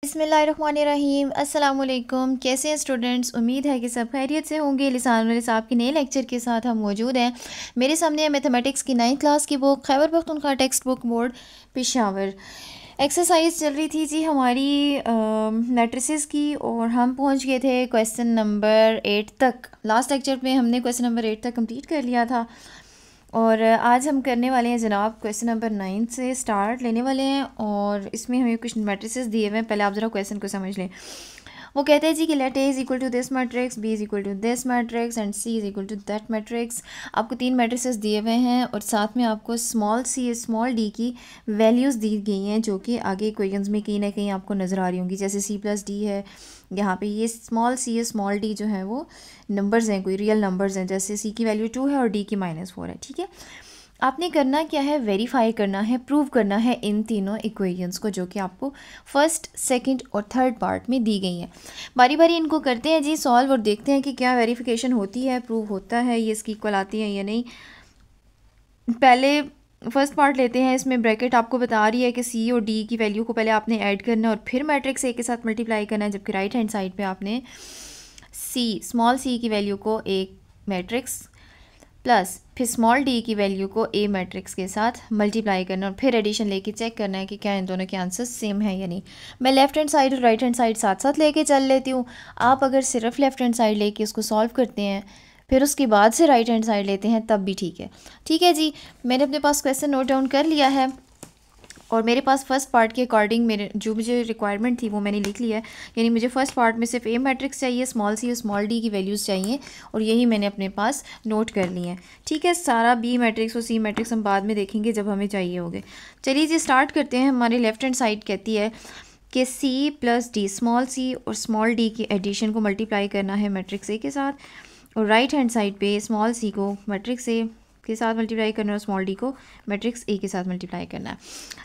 बिस्मिल्लाहिर्रहमानिर्रहीम। अस्सलाम वालेकुम। कैसे हैं स्टूडेंट्स? उम्मीद है कि सब खैरियत से होंगे। लिसान वाले साहब के नए लेक्चर के साथ हम मौजूद हैं। मेरे सामने है मैथमेटिक्स की 9th क्लास की book, Khyber Pakhtunkhwa text book board Peshawar. Exercise चल रही थी जी हमारी मैट्रिसेस की, और हम पहुंच गए थे क्वेश्चन नंबर 8 तक। लास्ट लेक्चर में हमने क्वेश्चन नंबर 8 तक कंप्लीट कर लिया था, और आज हम करने वाले हैं जनाब क्वेश्चन नंबर 9 से स्टार्ट लेने वाले हैं। और इसमें हमें कुछ मैट्रिसेस दिए हुए हैं। पहले आप ज़रा क्वेश्चन को समझ लें। वो कहते हैं जी कि let A is equal to this matrix, B is equal to this matrix and C is equal to that matrix. आपको 3 मैट्रिसेस दिए हुए हैं और साथ में आपको स्मॉल सी स्मॉल डी की वैल्यूज़ दी गई हैं, जो कि आगे क्वेश्चंस में कहीं ना कहीं आपको नज़र आ रही होंगी। जैसे सी प्लस डी है, यहाँ पे ये स्मॉल सी स्मॉल डी जो है वो नंबर्स हैं, कोई रियल नंबर्स हैं। जैसे सी की वैल्यू 2 है और डी की -4 है। ठीक है, आपने करना क्या है, वेरीफाई करना है, प्रूव करना है इन तीनों इक्वेशंस को, जो कि आपको फर्स्ट, सेकंड और थर्ड पार्ट में दी गई हैं। बारी बारी इनको करते हैं जी सॉल्व, और देखते हैं कि क्या वेरिफिकेशन होती है, प्रूव होता है, ये इसकी इक्वल आती है या नहीं। पहले फर्स्ट पार्ट लेते हैं। इसमें ब्रैकेट आपको बता रही है कि सी और डी की वैल्यू को पहले आपने ऐड करना है और फिर मैट्रिक्स ए के साथ मल्टीप्लाई करना है, जबकि राइट हैंड साइड पे आपने सी स्मॉल सी की वैल्यू को एक मैट्रिक्स प्लस फिर स्मॉल डी की वैल्यू को ए मैट्रिक्स के साथ मल्टीप्लाई करना, और फिर एडिशन लेके चेक करना है कि क्या इन दोनों के आंसर्स सेम है या नहीं। मैं लेफ्ट हैंड साइड और राइट हैंड साइड साथ साथ लेके चल लेती हूँ। आप अगर सिर्फ लेफ्ट हैंड साइड लेके उसको सॉल्व करते हैं, फिर उसके बाद से राइट हैंड साइड लेते हैं, तब भी ठीक है। ठीक है जी, मैंने अपने पास क्वेश्चन नोट डाउन कर लिया है, और मेरे पास फर्स्ट पार्ट के अकॉर्डिंग मेरे जो मुझे रिक्वायरमेंट थी वो मैंने लिख लिया है। यानी मुझे फर्स्ट पार्ट में सिर्फ ए मैट्रिक्स चाहिए, स्मॉल सी और स्मॉल डी की वैल्यूज़ चाहिए, और यही मैंने अपने पास नोट कर ली है। ठीक है, सारा बी मैट्रिक्स और सी मैट्रिक्स हम बाद में देखेंगे जब हमें चाहिए होंगे। चलिए जी स्टार्ट करते हैं। हमारे लेफ्ट हैंड साइड कहती है कि C plus D, small C और स्मॉल डी की एडिशन को मल्टीप्लाई करना है मैट्रिक्स ए के साथ, और राइट हैंड साइड पे स्मॉल सी को मैट्रिक्स ए के साथ मल्टीप्लाई करना है और स्मॉल डी को मैट्रिक्स ए के साथ मल्टीप्लाई करना है।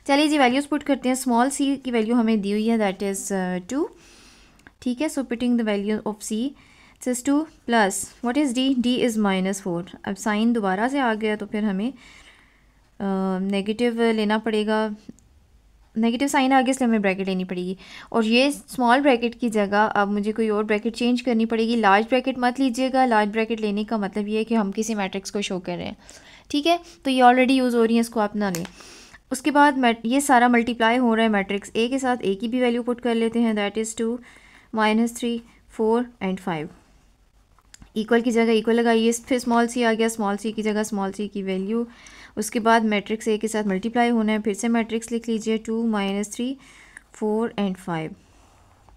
चलिए जी वैल्यूज़ पुट करते हैं। स्मॉल सी की वैल्यू हमें दी हुई है, दैट इज़ 2। ठीक है, so putting the value of C is 2 plus what is D, D is -4। अब साइन दोबारा से आ गया तो फिर हमें नेगेटिव लेना पड़ेगा, नेगेटिव साइन आ गया इसलिए हमें ब्रैकेट लेनी पड़ेगी, और ये स्मॉल ब्रैकेट की जगह अब मुझे कोई और ब्रैकेट चेंज करनी पड़ेगी। लार्ज ब्रैकेट मत लीजिएगा। लार्ज ब्रैकेट लेने का मतलब ये है कि हम किसी मैट्रिक्स को शो कर रहे हैं। ठीक है, तो ये ऑलरेडी यूज़ हो रही है, इसको आप ना लें। उसके बाद ये सारा मल्टीप्लाई हो रहा है मैट्रिक्स ए के साथ। ए की भी वैल्यू पुट कर लेते हैं, दैट इज़ 2, -3, 4 एंड 5। इक्वल की जगह इक्वल लगाइए, फिर स्मॉल सी आ गया, स्मॉल सी की जगह स्मॉल सी की वैल्यू। उसके बाद मैट्रिक्स ए के साथ मल्टीप्लाई होना है, फिर से मैट्रिक्स लिख लीजिए, 2, -3, 4 एंड 5।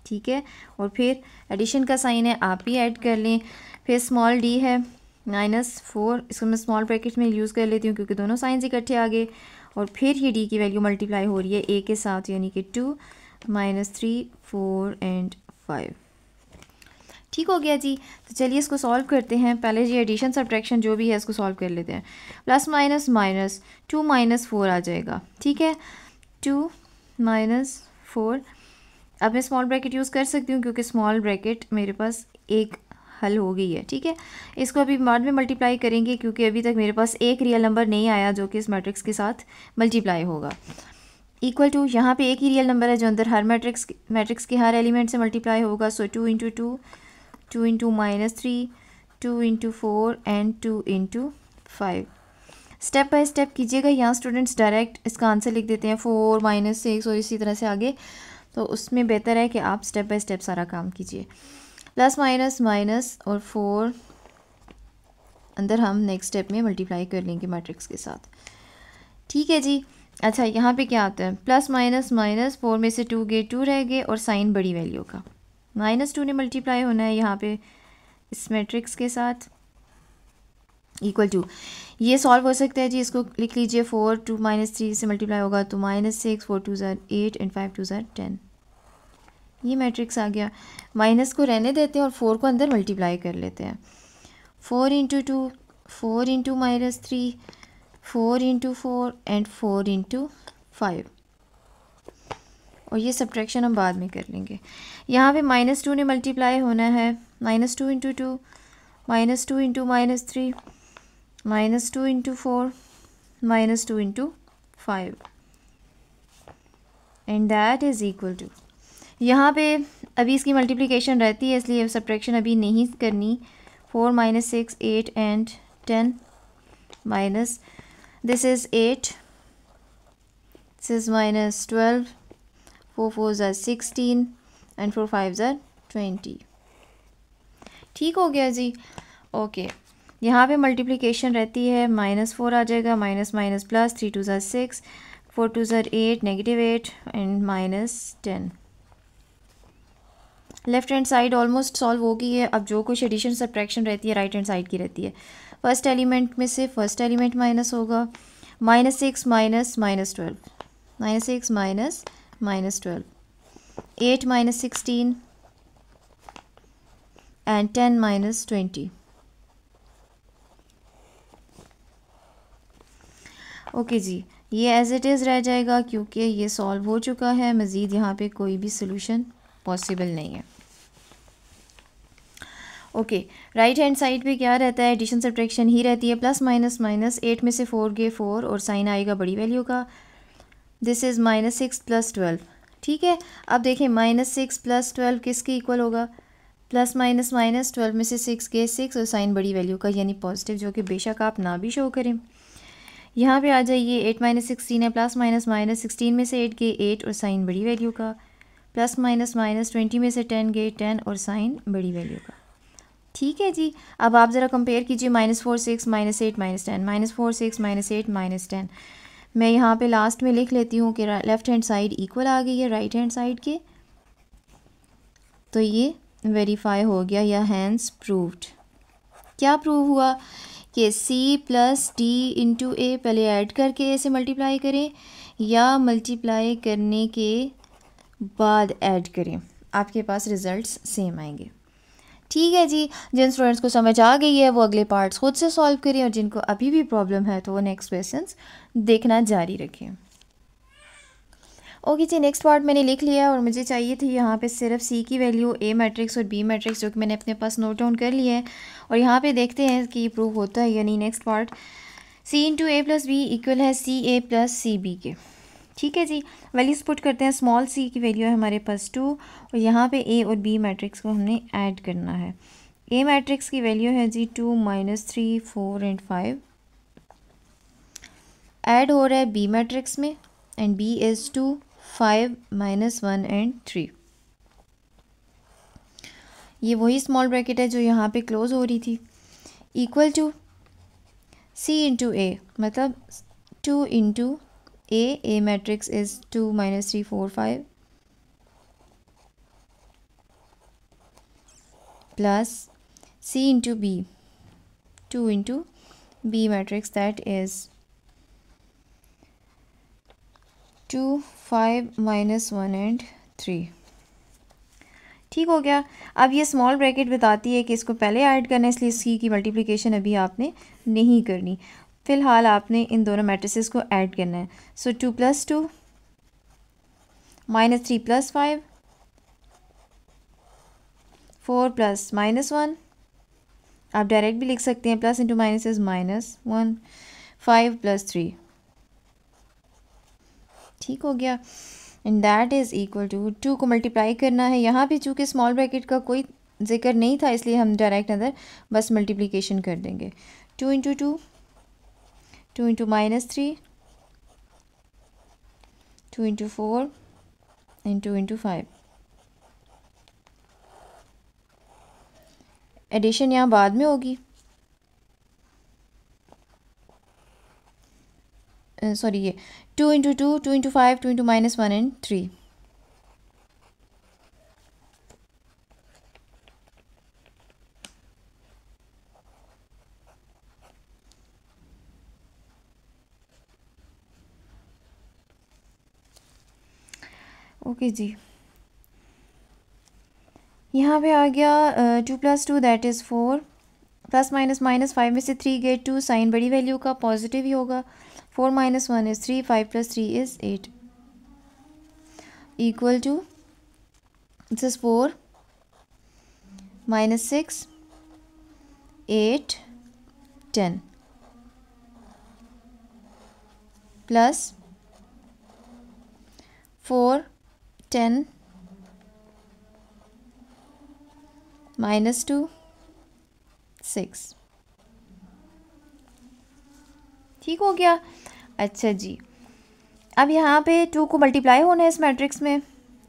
ठीक है, और फिर एडिशन का साइन है, आप भी ऐड कर लें। फिर स्मॉल डी है -4, इसको मैं स्मॉल ब्रैकेट में यूज़ कर लेती हूँ क्योंकि दोनों साइंस इकट्ठे आ गए। और फिर ये डी की वैल्यू मल्टीप्लाई हो रही है ए के साथ, यानी कि 2, -3, 4 एंड 5। ठीक हो गया जी। तो चलिए इसको सॉल्व करते हैं। पहले ये एडिशन सब्ट्रैक्शन जो भी है इसको सॉल्व कर लेते हैं। प्लस माइनस माइनस 2 -4 आ जाएगा। ठीक है, 2 -4। अब मैं स्मॉल ब्रैकेट यूज़ कर सकती हूँ क्योंकि स्मॉल ब्रैकेट मेरे पास एक हल हो गई है। ठीक है, इसको अभी बाद में मल्टीप्लाई करेंगे क्योंकि अभी तक मेरे पास एक रियल नंबर नहीं आया जो कि इस मैट्रिक्स के साथ मल्टीप्लाई होगा। इक्वल टू, यहाँ पे एक ही रियल नंबर है जो अंदर हर मैट्रिक्स के हर एलिमेंट से मल्टीप्लाई होगा। सो 2 × 2, 2 × -3, 2 × 4 एंड 2 × 5। स्टेप बाय स्टेप कीजिएगा। यहाँ स्टूडेंट्स डायरेक्ट इसका आंसर लिख देते हैं 4 -6 और इसी तरह से आगे, तो उसमें बेहतर है कि आप स्टेप बाय स्टेप सारा काम कीजिए। प्लस माइनस माइनस और 4 अंदर हम नेक्स्ट स्टेप में मल्टीप्लाई कर लेंगे मैट्रिक्स के साथ। ठीक है जी। अच्छा, यहाँ पे क्या आता है, प्लस माइनस माइनस 4 में से 2 गए, 2 रह गए, और साइन बड़ी वैल्यू का -2 ने मल्टीप्लाई होना है यहाँ पे इस मैट्रिक्स के साथ। इक्वल टू, ये सॉल्व हो सकता है जी, इसको लिख लीजिए 4 2 -3 से मल्टीप्लाई होगा तो -6, 4 2 ज़ार 8 एंड 5 2 ज़ार 10। ये मैट्रिक्स आ गया। माइनस को रहने देते हैं और 4 को अंदर मल्टीप्लाई कर लेते हैं। 4 × 2, 4 × -3, 4 × 4 एंड 4 × 5, और ये सब्ट्रैक्शन हम बाद में कर लेंगे। यहाँ पे -2 ने मल्टीप्लाई होना है, -2 × 2, -2 × -3, -2 × 4, -2 × 5 and that is equal to, यहाँ पे अभी इसकी मल्टीप्लिकेशन रहती है, इसलिए सब्ट्रैक्शन अभी नहीं करनी. 4 minus 6 8 and 10 minus this is 8, this is minus 12, 4 4s are 16 एंड 4 5s are 20. ठीक हो गया जी. ओके यहाँ पे मल्टीप्लिकेशन रहती है, -4 आ जाएगा, minus minus plus, 3 2s are 6, 4 2s are 8, -8 and -10. Left hand side almost solve हो गई है. अब जो कुछ एडिशन सब्ट्रैक्शन रहती है राइट हैंड साइड की रहती है. फर्स्ट एलिमेंट में से फर्स्ट एलिमेंट माइनस होगा, -6 minus -12, -6 minus -12, 8 minus 16 and 10 minus 20. Okay जी, ये एज इट इज़ रह जाएगा क्योंकि ये सॉल्व हो चुका है. मज़ीद यहाँ पे कोई भी सोल्यूशन पॉसिबल नहीं है. ओके राइट हैंड साइड पे क्या रहता है, एडिशन सब्ट्रैक्शन ही रहती है. प्लस माइनस माइनस, 8 में से 4 गए 4 और साइन आएगा बड़ी वैल्यू का. This is -6 plus 12. ठीक है, अब देखें -6 प्लस 12 किसके इक्वल होगा, प्लस माइनस माइनस, 12 में से 6 गए 6 और साइन बड़ी वैल्यू का यानी पॉजिटिव, जो कि बेशक आप ना भी शो करें. यहाँ पे आ जाइए, 8 माइनस 16 है, प्लस माइनस माइनस, 16 में से 8 गए 8 और साइन बड़ी वैल्यू का, प्लस माइनस माइनस, 20 में से 10 गए 10 और साइन बड़ी वैल्यू का. ठीक है जी. अब आप ज़रा कंपेयर कीजिए, -4 6 -8 -10, -4 6 -8 -10. मैं यहाँ पे लास्ट में लिख लेती हूँ कि लेफ़्ट हैंड साइड इक्वल आ गई है राइट हैंड साइड के, तो ये वेरीफाई हो गया या हैंस प्रूव्ड. क्या प्रूव हुआ कि C प्लस D इंटू ए पहले ऐड करके ए से मल्टीप्लाई करें या मल्टीप्लाई करने के बाद ऐड करें, आपके पास रिज़ल्ट्स सेम आएंगे. ठीक है जी. जिन स्टूडेंट्स को समझ आ गई है वो अगले पार्ट्स खुद से सॉल्व करें और जिनको अभी भी प्रॉब्लम है तो वो नेक्स्ट क्वेश्चंस देखना जारी रखें. ओके जी, नेक्स्ट पार्ट मैंने लिख लिया और मुझे चाहिए थी यहाँ पे सिर्फ सी की वैल्यू, ए मैट्रिक्स और बी मैट्रिक्स, जो कि मैंने अपने पास नोट डाउन कर लिया है. और यहाँ पे देखते हैं कि ये प्रूव होता है यानी. नेक्स्ट पार्ट, सी इंटू ए प्लस बी इक्वल है सी ए प्लस सी बी के. ठीक है जी. वैल्यूज पुट करते हैं. स्मॉल सी की वैल्यू है हमारे पास 2 और यहाँ पे ए और बी मैट्रिक्स को हमने ऐड करना है. ए मैट्रिक्स की वैल्यू है जी 2 -3 4 एंड 5. ऐड हो रहा है बी मैट्रिक्स में एंड बी इज़ 2 5 -1 एंड 3. ये वही स्मॉल ब्रैकेट है जो यहाँ पे क्लोज हो रही थी. इक्वल टू सी इंटू ए, मतलब 2 into A matrix is 2 -3 4 5 plus C into B, 2 into B matrix, that is 2 5 -1 and 3. ठीक हो गया. अब ये स्मॉल ब्रैकेट बताती है कि इसको पहले ऐड करना है, इसलिए C की मल्टीप्लिकेशन अभी आपने नहीं करनी. फ़िलहाल आपने इन दोनों मैट्रिसेस को ऐड करना है. सो 2 + 2 -3 + 5 4 + -1. आप डायरेक्ट भी लिख सकते हैं, प्लस इंटू माइनस इज -1, 5 + 3. ठीक हो गया. And that is equal to 2 को मल्टीप्लाई करना है. यहाँ पे चूँकि स्मॉल ब्रैकेट का कोई जिक्र नहीं था इसलिए हम डायरेक्ट अंदर बस मल्टीप्लिकेशन कर देंगे. 2 into 2, 2 into -3, 2 into 4 and 2 into 5. Addition यहाँ बाद में होगी, सॉरी ये 2 into 2, 2 into 5, 2 into -1 and 3. Okay जी. यहाँ पे आ गया 2 + 2 that is 4, plus minus minus, 5 में से 3 गए 2, साइन बड़ी वैल्यू का पॉजिटिव ही होगा. 4 - 1 is 3, 5 + 3 is 8. Equal to this is 4 -6 8 10 plus 4 10 -2 6। ठीक हो गया। अच्छा जी, अब यहाँ पे 2 को मल्टीप्लाई होना है इस मैट्रिक्स में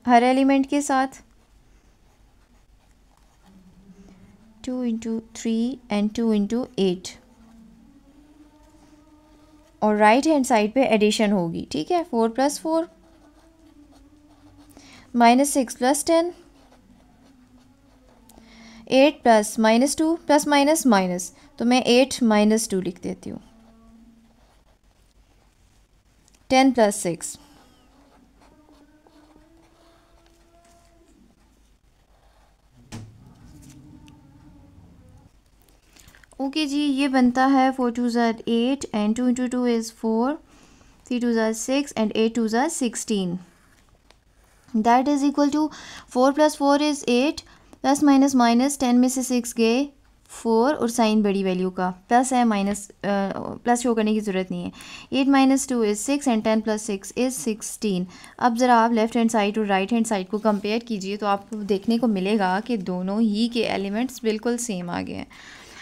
हर एलिमेंट के साथ। 2 इंटू 3 एंड 2 इंटू 8, और राइट हैंड साइड पे एडिशन होगी। ठीक है, 4 + 4 -6 + 10, 8 + -2 प्लस माइनस माइनस, तो मैं 8 - 2 लिख देती हूँ। 10 + 6, ओके जी, ये बनता है 4 2 ज़ार 8 एंड 2 इंटू 2 इज़ 4, 3 2 ज़ार 6 एंड 8 2 ज़ार 16। That is equal to 4 + 4 is 8, plus minus minus 10 में से 6 गए 4, और साइन बड़ी वैल्यू का प्लस है, माइनस प्लस शो करने की ज़रूरत नहीं है। 8 - 2 इज़ 6 एंड 10 + 6 इज़ 16। अब ज़रा आप लेफ़्ट हैंड साइड और राइट हैंड साइड को कंपेयर कीजिए तो आपको देखने को मिलेगा कि दोनों ही के एलिमेंट्स बिल्कुल सेम आ गए हैं।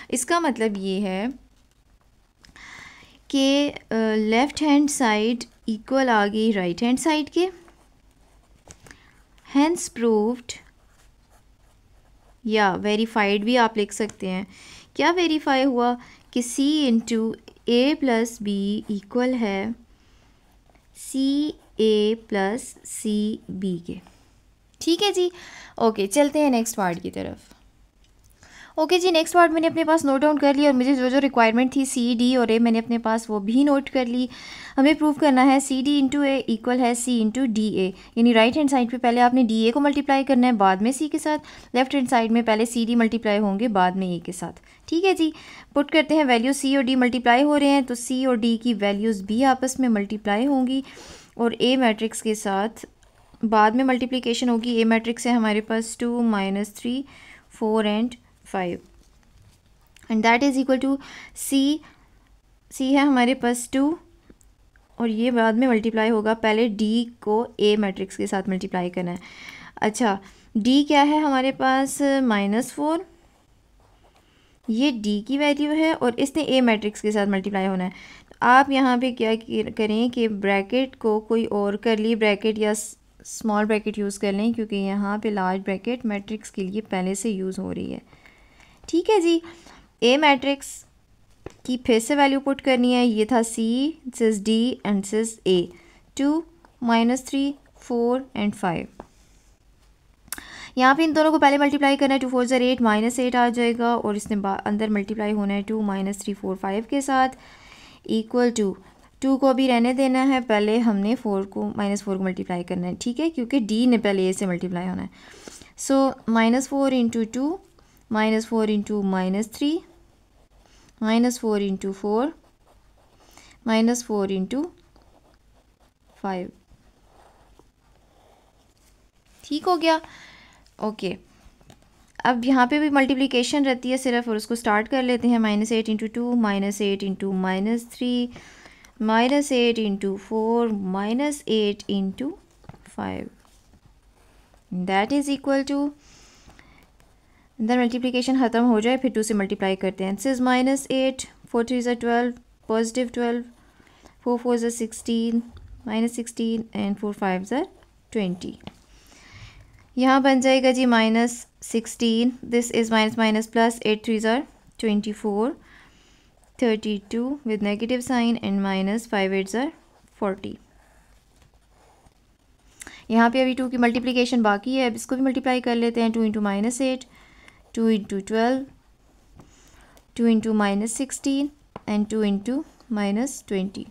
इसका मतलब ये है कि लेफ़्ट हैंड साइड इक्वल आ गई राइट हैंड साइड के। हैंस प्रूव्ड या वेरीफाइड भी आप लिख सकते हैं। क्या वेरीफाई हुआ कि C into A + B equal है CA + CB के। ठीक है जी, ओके, चलते हैं नेक्स्ट पार्ट की तरफ। ओके जी, नेक्स्ट पार्ट मैंने अपने पास नोट डाउन कर लिया, और मुझे जो जो रिक्वायरमेंट थी C D और A मैंने अपने पास वो भी नोट कर ली। हमें प्रूव करना है CD इंटू A इक्वल है C इंटू DA, यानी राइट हैंड साइड पे पहले आपने DA को मल्टीप्लाई करना है बाद में C के साथ, लेफ्ट हैंड साइड में पहले CD मल्टीप्लाई होंगे बाद में A के साथ। ठीक है जी, पुट करते हैं वैल्यू। C और D मल्टीप्लाई हो रहे हैं तो C और D की वैल्यूज़ भी आपस में मल्टीप्लाई होंगी, और A मैट्रिक्स के साथ बाद में मल्टीप्लिकेशन होगी। A मैट्रिक्स है हमारे पास 2 - 3 4 and 5, and that is equal to C है हमारे पास 2, और ये बाद में मल्टीप्लाई होगा, पहले D को A मैट्रिक्स के साथ मल्टीप्लाई करना है। अच्छा, D क्या है हमारे पास -4, ये D की वैल्यू है और इसने A मैट्रिक्स के साथ मल्टीप्लाई होना है। तो आप यहाँ पे क्या करें कि ब्रैकेट को कोई और करली ब्रैकेट या स्मॉल ब्रैकेट यूज़ कर लें, क्योंकि यहाँ पे लार्ज ब्रैकेट मैट्रिक्स के लिए पहले से यूज़ हो रही है। ठीक है जी, A मैट्रिक्स की फिर से वैल्यू पुट करनी है। ये था C, this is D and this is A। 2 - 3 4 and 5। यहाँ पे इन दोनों को पहले मल्टीप्लाई करना है। 2 4 ज़ार 8 -8 आ जाएगा, और इसने अंदर मल्टीप्लाई होना है 2 - 3 4 5 के साथ, इक्वल टू 2 को अभी रहने देना है, पहले हमने 4 को मल्टीप्लाई करना है। ठीक है, क्योंकि D ने पहले A से मल्टीप्लाई होना है। सो -4 इंटू 2 -4 इंटू -3 -4 इंटू 4 -4 इंटू 5। ठीक हो गया, ओके। अब यहाँ पे भी मल्टीप्लिकेशन रहती है सिर्फ, और उसको स्टार्ट कर लेते हैं। -8 into 2 -8 into -3 -8 into 4 -8 into 5, that is equal to, इधर मल्टीप्लिकेशन ख़त्म हो जाए फिर 2 से मल्टीप्लाई करते हैं। दिस इज़ -8 4 3 ज़ार 12 पॉजिटिव 12 4 4 ज़ार 16 -16 एंड 4 5 ज़ार 20। यहाँ बन जाएगा जी -16, this is minus minus plus, 8 3 ज़ार 24 32 विद नेगेटिव साइन, एंड -5 8 ज़ार 40। यहाँ पे अभी 2 की मल्टीप्लिकेशन बाकी है, अब इसको भी मल्टीप्लाई कर लेते हैं। 2 into -8 2 into 12 2 into -16 and 2 into -20।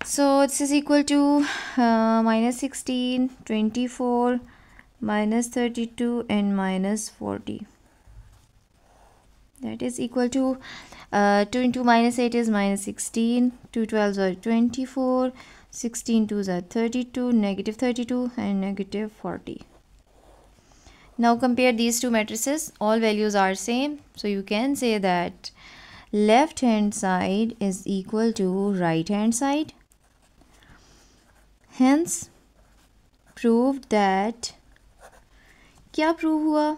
So this is equal to -16 24 -32 and -40. That is equal to 2 into -8 is -16, 2 12s are 24, 16 2s are 32, -32 and -40. Now compare these two matrices. All values are same, so you can say that left hand side is equal to right hand side. Hence proved that क्या prove हुआ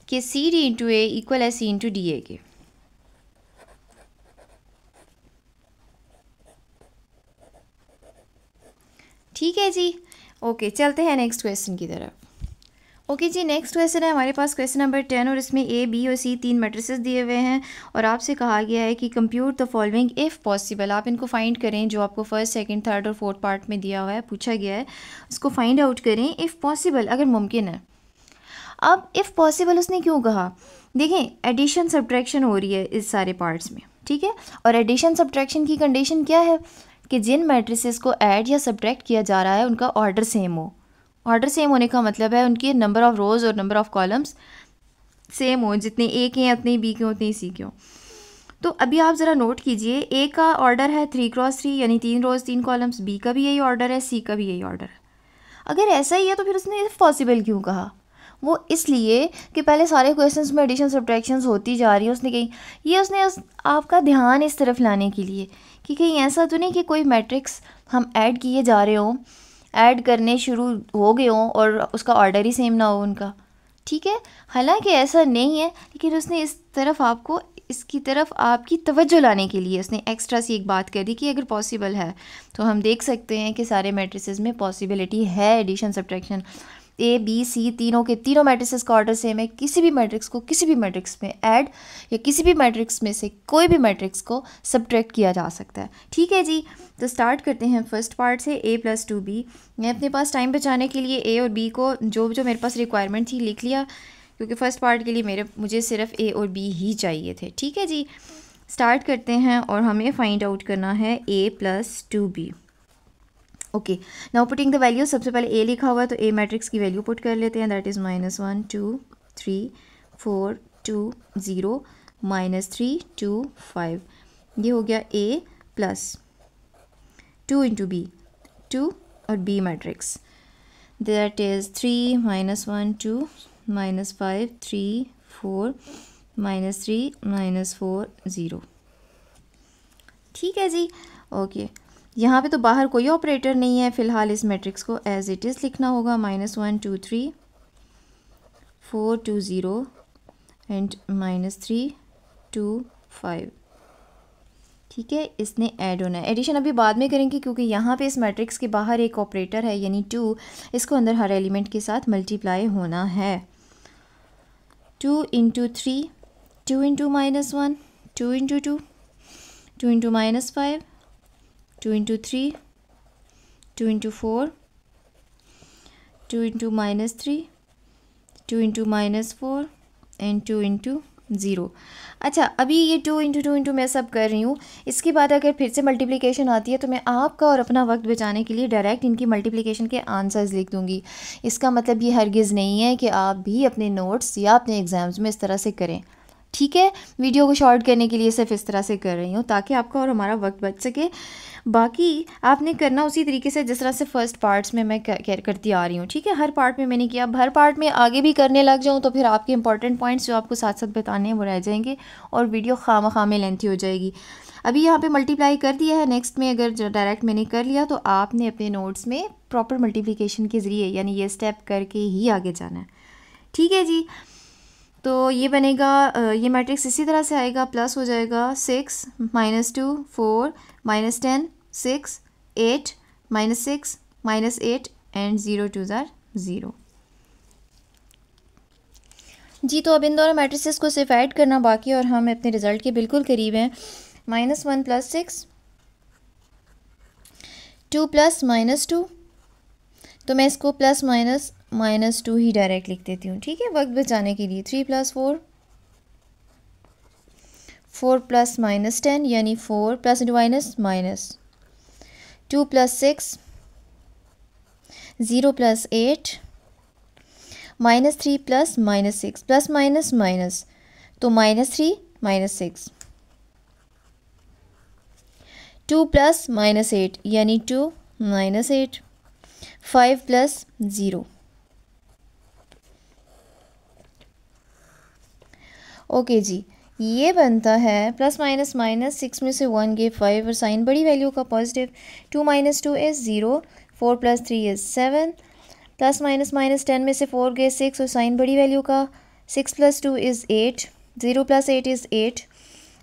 कि C D into ए equal है सी into D A के। ठीक है जी, okay चलते हैं next question की तरफ। ओके जी, नेक्स्ट क्वेश्चन है हमारे पास क्वेश्चन नंबर 10 और इसमें ए बी और सी 3 मैट्रिसेस दिए हुए हैं और आपसे कहा गया है कि compute the following if possible. आप इनको फाइंड करें जो आपको फर्स्ट सेकंड थर्ड और फोर्थ पार्ट में दिया हुआ है, पूछा गया है, उसको फाइंड आउट करें इफ़ पॉसिबल, अगर मुमकिन है। अब इफ़ पॉसिबल उसने क्यों कहा, देखें एडिशन सब्ट्रैक्शन हो रही है इस सारे पार्ट्स में, ठीक है, और एडिशन सब्ट्रैक्शन की कंडीशन क्या है कि जिन मैट्रिसेस को ऐड या सब्ट्रैक्ट किया जा रहा है उनका ऑर्डर सेम हो। ऑर्डर सेम होने का मतलब है उनकी नंबर ऑफ़ रोज़ और नंबर ऑफ़ कॉलम्स सेम हो, जितने ए के हैं उतने बी के हों उतने सी के हों। तो अभी आप ज़रा नोट कीजिए, ए का ऑर्डर है 3x3 यानी 3 रोज़ 3 कॉलम्स, बी का भी यही ऑर्डर है, सी का भी यही ऑर्डर है। अगर ऐसा ही है तो फिर उसने इफ़ पॉसिबल क्यों कहा, वो इसलिए कि पहले सारे क्वेश्चंस में एडिशन सब्ट्रैक्शंस होती जा रही है, उसने कहीं ये उसने आपका ध्यान इस तरफ लाने के लिए कि कहीं ऐसा तो नहीं कि कोई मैट्रिक्स हम ऐड किए जा रहे हों, ऐड करने शुरू हो गए हों और उसका ऑर्डर ही सेम ना हो उनका, ठीक है। हालांकि ऐसा नहीं है, लेकिन उसने इस तरफ आपको इसकी तरफ आपकी तवज्जो लाने के लिए उसने एक्स्ट्रा सी एक बात कर दी कि अगर पॉसिबल है तो हम देख सकते हैं कि सारे मैट्रिसेस में पॉसिबिलिटी है addition subtraction. A B C तीनों के तीनों मैट्रिसेस का ऑर्डर सेम है, किसी भी मैट्रिक्स को किसी भी मैट्रिक्स में ऐड या किसी भी मैट्रिक्स में से कोई भी मैट्रिक्स को सब्ट्रैक्ट किया जा सकता है। ठीक है जी, तो स्टार्ट करते हैं फर्स्ट पार्ट से, a + 2b। मैं अपने पास टाइम बचाने के लिए a और b को जो मेरे पास रिक्वायरमेंट थी लिख लिया, क्योंकि फ़र्स्ट पार्ट के लिए मुझे सिर्फ a और b ही चाहिए थे। ठीक है जी, स्टार्ट करते हैं और हमें फाइंड आउट करना है a + 2b। Okay, now putting the value, सबसे पहले a लिखा हुआ है तो a मैट्रिक्स की वैल्यू पुट कर लेते हैं, दैट इज़ -1 2 3 4 2 0 -3 2 5। ये हो गया a प्लस 2 × b, 2 और b मैट्रिक्स, दैट इज़ 3 -1 2 -5 3 4 -3 -4 0। ठीक है जी, ओके। यहाँ पे तो बाहर कोई ऑपरेटर नहीं है, फ़िलहाल इस मैट्रिक्स को एज इट इज़ लिखना होगा, -1 2 3 4 2 0 एंड -3 2 5। ठीक है, इसने ऐड होना है, एडिशन अभी बाद में करेंगे क्योंकि यहाँ पे इस मैट्रिक्स के बाहर एक ऑपरेटर है यानी 2, इसको अंदर हर एलिमेंट के साथ मल्टीप्लाई होना है। 2 × 3 2 × -1 2 × 2 2 × -5 2 × 3 2 × 4 2 × -3 2 × -4 एंड 2 × 0। अच्छा, अभी ये 2 × 2 × मैं सब कर रही हूँ, इसके बाद अगर फिर से मल्टीप्लिकेशन आती है तो मैं आपका और अपना वक्त बचाने के लिए डायरेक्ट इनकी मल्टीप्लिकेशन के आंसर्स लिख दूँगी। इसका मतलब ये हरगिज़ नहीं है कि आप भी अपने नोट्स या अपने एग्ज़ाम्स में इस तरह से करें। ठीक है, वीडियो को शॉर्ट करने के लिए सिर्फ इस तरह से कर रही हूँ ताकि आपका और हमारा वक्त बच सके। बाकी आपने करना उसी तरीके से जिस तरह से फ़र्स्ट पार्ट्स में मैं करती आ रही हूँ। ठीक है, हर पार्ट में मैंने किया, अब हर पार्ट में आगे भी करने लग जाऊँ तो फिर आपके इंपॉर्टेंट पॉइंट्स जो आपको साथ साथ बताने हैं वो रह जाएंगे और वीडियो खामा में लेंथी हो जाएगी। अभी यहाँ पे मल्टीप्लाई कर दिया है, नेक्स्ट में अगर डायरेक्ट मैंने कर लिया तो आपने अपने नोट्स में प्रॉपर मल्टीप्लिकेशन के ज़रिए यानी ये स्टेप करके ही आगे जाना है। ठीक है जी, तो ये बनेगा, ये मैट्रिक्स इसी तरह से आएगा, प्लस हो जाएगा 6 -2 4 -10 6 8 -6 -8 एंड 0 2 0। जी, तो अब इन दोनों मैट्रिसेस को सिर्फ ऐड करना बाकी और हम अपने रिज़ल्ट के बिल्कुल करीब हैं। -1 + 6 2 + -2, तो मैं इसको प्लस माइनस -2 ही डायरेक्ट लिख देती हूँ। ठीक है, वक्त बचाने के लिए। 3 + 4 4 + -10 यानी 4 plus into minus 2 + 6 0 + 8 -3 + -6 plus minus तो -3 -6 2 + -8 यानी 2 -8 5 + 0। ओके जी, ये बनता है +- 6 में से 1 गए 5 और साइन बड़ी वैल्यू का positive. 2 - 2 is 0 4 + 3 is 7 plus minus minus 10 में से 4 गए 6 और साइन बड़ी वैल्यू का 6 + 2 is 8, 0 + 8 is 8,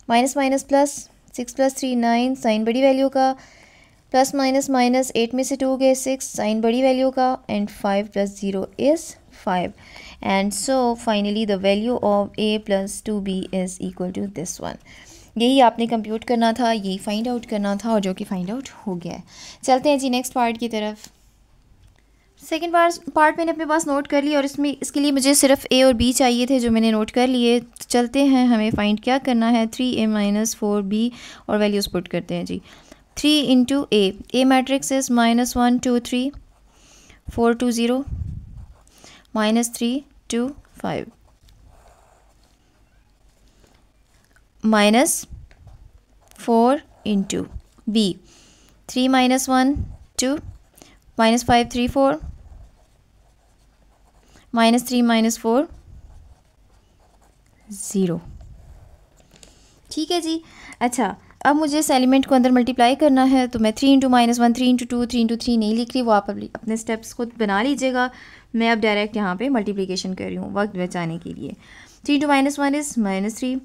minus minus plus 6 + 3 9 sign बड़ी वैल्यू का, प्लस माइनस माइनस 8 में से 2 गए 6 साइन बड़ी वैल्यू का, and 5 + 0 is 5, and so finally the value of a + 2b is equal to this one. यही आपने कंप्यूट करना था, यही फाइंड आउट करना था, और जो कि फाइंड आउट हो गया है। चलते हैं जी नेक्स्ट पार्ट की तरफ। सेकेंड पार्ट मैंने अपने पास नोट कर लिया, और इसके लिए मुझे सिर्फ a और b चाहिए थे, जो मैंने नोट कर लिए। चलते हैं, हमें फाइंड क्या करना है, 3a - 4b, और वैल्यूज़ पुट करते हैं जी। 3 × a मैट्रिक्स इज़ -1 2 3 4 2 0 -3 2 5 -4 × b 3 - 1 2 -5 3 4 -3 - 4 0। ठीक है जी। अच्छा, अब मुझे इस एलिमेंट को अंदर मल्टीप्लाई करना है, तो मैं 3 × -1 3 × 2 3 × 3 नहीं लिख रही, वो आप अपने स्टेप्स खुद बना लीजिएगा। मैं अब डायरेक्ट यहाँ पे मल्टीप्लिकेशन कर रही हूँ वक्त बचाने के लिए। 3 × -1 इज़ -3,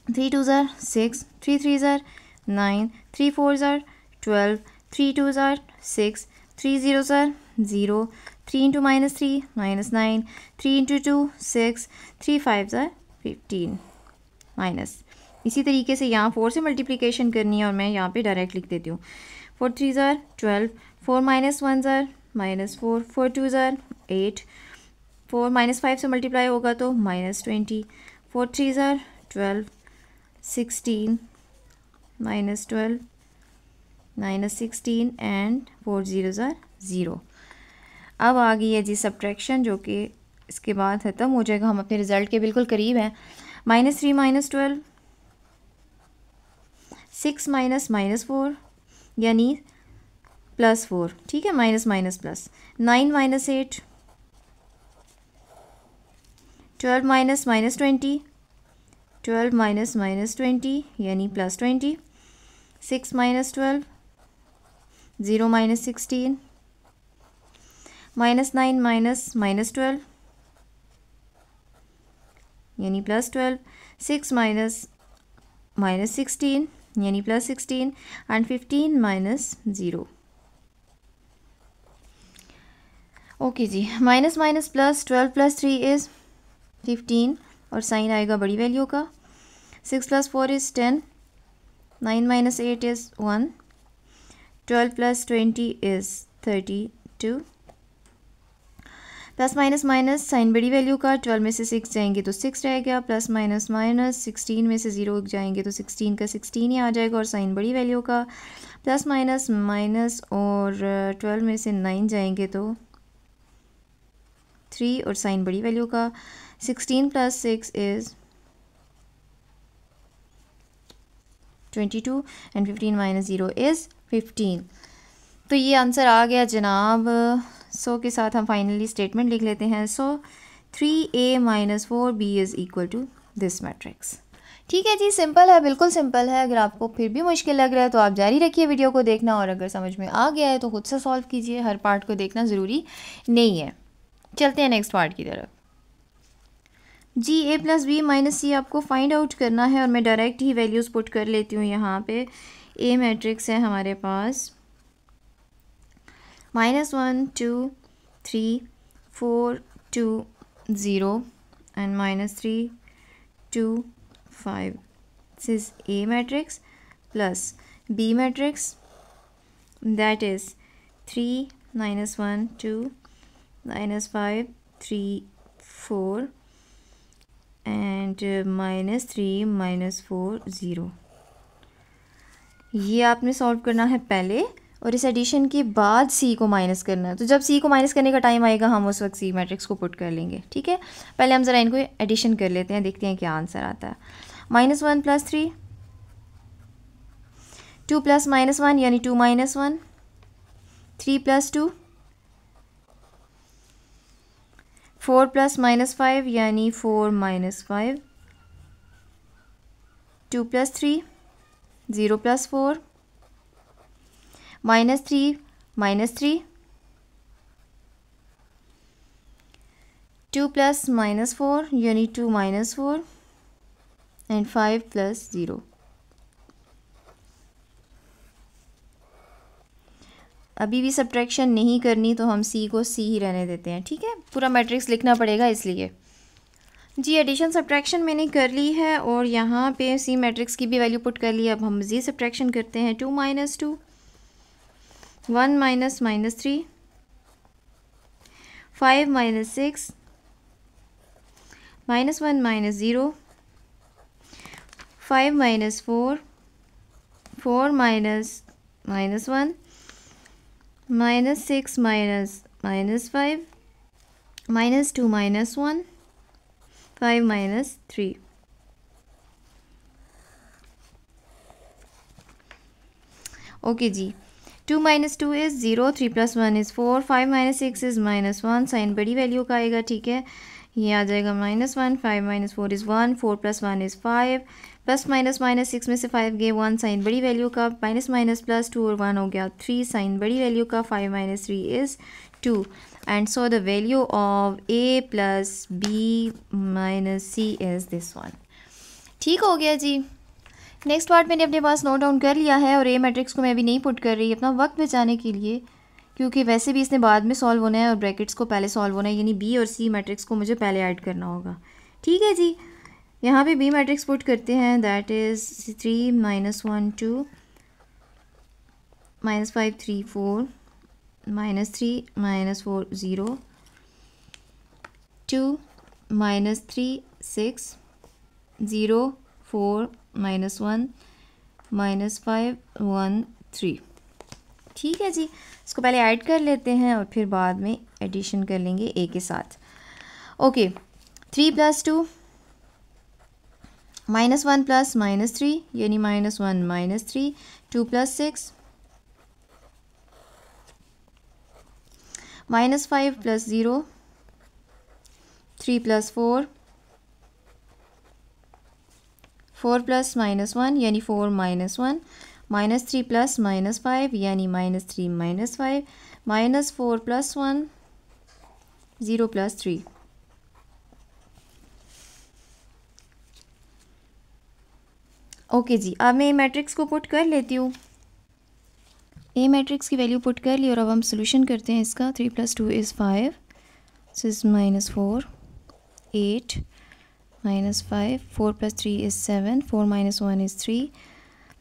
3 2 ज़ार 6, 3 3 ज़ार 9, 3 4 ज़ार 12, 3 2 ज़ार 6, 3 0 ज़ार 0, 3 × -3 -9, 3 × 2 6, 3 5 ज़ार 15 माइनस। इसी तरीके से यहाँ 4 से मल्टीप्लिकेशन करनी है, और मैं यहाँ पे डायरेक्ट लिख देती हूँ। 4 3 ज़ार 12, 4 - 1 ज़ार -4, 4 2 ज़ार 8, 4 -5 से मल्टीप्लाई होगा तो -20, 4 3 ज़ार 12, 16 -12 -16, एंड 4 0 ज़ार 0। अब आ गई है जी सब्ट्रैक्शन, जो कि इसके बाद ख़त्म हो जाएगा। हम अपने रिज़ल्ट के बिल्कुल करीब हैं। -3 - 12, 6 - -4 यानी +4, ठीक है, माइनस माइनस प्लस, 9 - 8, 12 - -20, 12 - -20 यानी +20, 6 - 12, 0 - 16, -9 - -12 यानी +12, 6 - -16 यानी +16, एंड 15 - 0। ओके जी, माइनस माइनस प्लस 12 + 3 इज़ 15, और साइन आएगा बड़ी वैल्यू का। 6 + 4 is 10, 9 - 8 is 1, 12 + 20 is 32, plus minus minus sign बड़ी वैल्यू का, 12 में से 6 जाएंगे तो 6 रह गया, प्लस माइनस माइनस 16 में से 0 जाएंगे तो 16 का 16 ही आ जाएगा, और साइन बड़ी वैल्यू का, प्लस माइनस माइनस, और 12 में से 9 जाएंगे तो 3, और साइन बड़ी वैल्यू का, 16 + 6 इज़ 22, एंड 15 - 0 इज़ 15। तो ये आंसर आ गया जनाब। सो के साथ हम फाइनली स्टेटमेंट लिख लेते हैं। So 3a - 4b is equal to this matrix. ठीक है जी, सिंपल है, बिल्कुल सिंपल है। अगर आपको फिर भी मुश्किल लग रहा है तो आप जारी रखिए वीडियो को देखना, और अगर समझ में आ गया है तो खुद से सॉल्व कीजिए, हर पार्ट को देखना ज़रूरी नहीं है। चलते हैं नेक्स्ट पार्ट की तरफ जी। a + b - c आपको फाइंड आउट करना है, और मैं डायरेक्ट ही वैल्यूज़ पुट कर लेती हूँ। यहाँ पे a मैट्रिक्स है हमारे पास -1 2 3 4 2 0 and -3 2 5. This is A matrix plus B matrix, that is 3 -1 2 -5 3 4 and -3 -4 0. ये आपने सॉल्व करना है पहले, और इस एडिशन के बाद सी को माइनस करना है। तो जब सी को माइनस करने का टाइम आएगा हम उस वक्त सी मैट्रिक्स को पुट कर लेंगे। ठीक है, पहले हम ज़रा इनको एडिशन कर लेते हैं, देखते हैं क्या आंसर आता है। -1 + 3, 2 + -1 यानी 2 - 1, 3 + 2, 4 + -5 यानी 4 - 5, 2 + 3, 0 + 4, -3 -3, 2 प्लस माइनस 4 यानी 2 माइनस 4 एंड 5 प्लस 0। अभी भी सब्ट्रैक्शन नहीं करनी तो हम सी को सी ही रहने देते हैं, ठीक है। पूरा मैट्रिक्स लिखना पड़ेगा इसलिए। जी एडिशन सब्ट्रैक्शन मैंने कर ली है और यहाँ पे सी मैट्रिक्स की भी वैल्यू पुट कर ली। अब हम मज़ीद सब्ट्रैक्शन करते हैं। 2 minus 2, 1 minus minus 3, 5 minus 6, minus 1 minus 0, 5 minus 4, 4 minus minus 1, minus 6 minus minus 5, minus 2 minus 1, 5 minus 3। Okay जी, 2 minus 2 is 0, 3 plus 1 is 4, 5 minus 6 is minus 1, sign बड़ी वैल्यू का आएगा, ठीक है। ये आ जाएगा -1, 5 minus 4 is 1, 4 plus 1 is 5, plus minus minus 6 में से 5 गए 1, साइन बड़ी वैल्यू का, माइनस माइनस प्लस 2 और 1 हो गया 3, साइन बड़ी वैल्यू का, 5 minus 3 is 2 and so the value of a plus b minus c is this one. ठीक हो गया जी। नेक्स्ट पार्ट मैंने अपने पास नोट डाउन कर लिया है और ए मैट्रिक्स को मैं अभी नहीं पुट कर रही अपना वक्त बचाने के लिए, क्योंकि वैसे भी इसने बाद में सॉल्व होना है और ब्रैकेट्स को पहले सॉल्व होना है, यानी बी और सी मैट्रिक्स को मुझे पहले ऐड करना होगा। ठीक है जी, यहाँ पे बी मैट्रिक्स पुट करते हैं। That is 3 minus 1 2, minus 5 3 4, minus 3 minus 4 0, 2 minus 3 6, 0 4 minus 1 minus 5 1 3। ठीक है जी, इसको पहले ऐड कर लेते हैं और फिर बाद में एडिशन कर लेंगे ए के साथ। Okay, 3 plus 2, minus 1 plus minus 3 यानी -1 minus 3, 2 plus 6, minus 5 plus 0, 3 plus 4, 4 plus -1 यानी 4 माइनस 1, माइनस 3 प्लस -5 यानी -3 minus 5, minus 4 plus 1, 0 plus 3। Okay जी, अब मैं ए मैट्रिक्स को पुट कर लेती हूँ। ए मैट्रिक्स की वैल्यू पुट कर ली और अब हम सोल्यूशन करते हैं इसका। 3 plus 2 is 5, this is -4, 8 minus 5, 4 plus 3 is 7, 4 minus 1 is 3,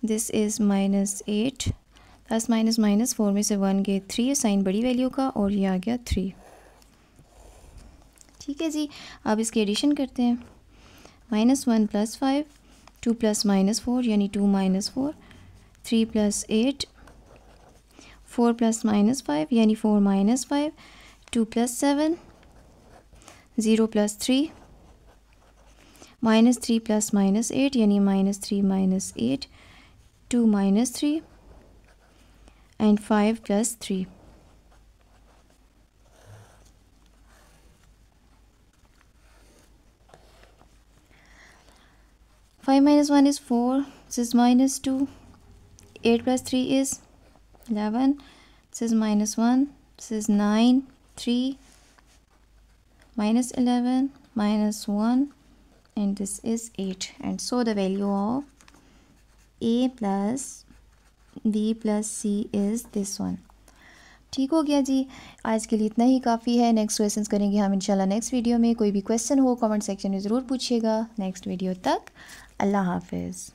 this is -8, plus minus minus 4 में से 1 गए 3, साइन बड़ी वैल्यू का और ये आ गया 3। ठीक है जी, अब इसकी एडिशन करते हैं। -1 प्लस 5, 2 प्लस -4 यानी 2 माइनस 4, 3 प्लस 8, 4 प्लस -5 यानी 4 माइनस 5, 2 प्लस 7, 0 प्लस 3, -3 प्लस -8 यानी -3 minus 8, 2 minus 3 and 5 plus 3। Five minus 1 is 4, this is -2, 8 plus 3 is 11, this is -1, this is 9, 3, -11, -1 and this is 8 and so the value of a plus b plus c is this one। ठीक हो गया जी, आज के लिए इतना ही काफ़ी है। Next questions करेंगे हम इंशाल्लाह नेक्स्ट वीडियो में। कोई भी क्वेश्चन हो कमेंट सेक्शन में ज़रूर पूछिएगा। नेक्स्ट वीडियो तक अल्लाह हाफिज़।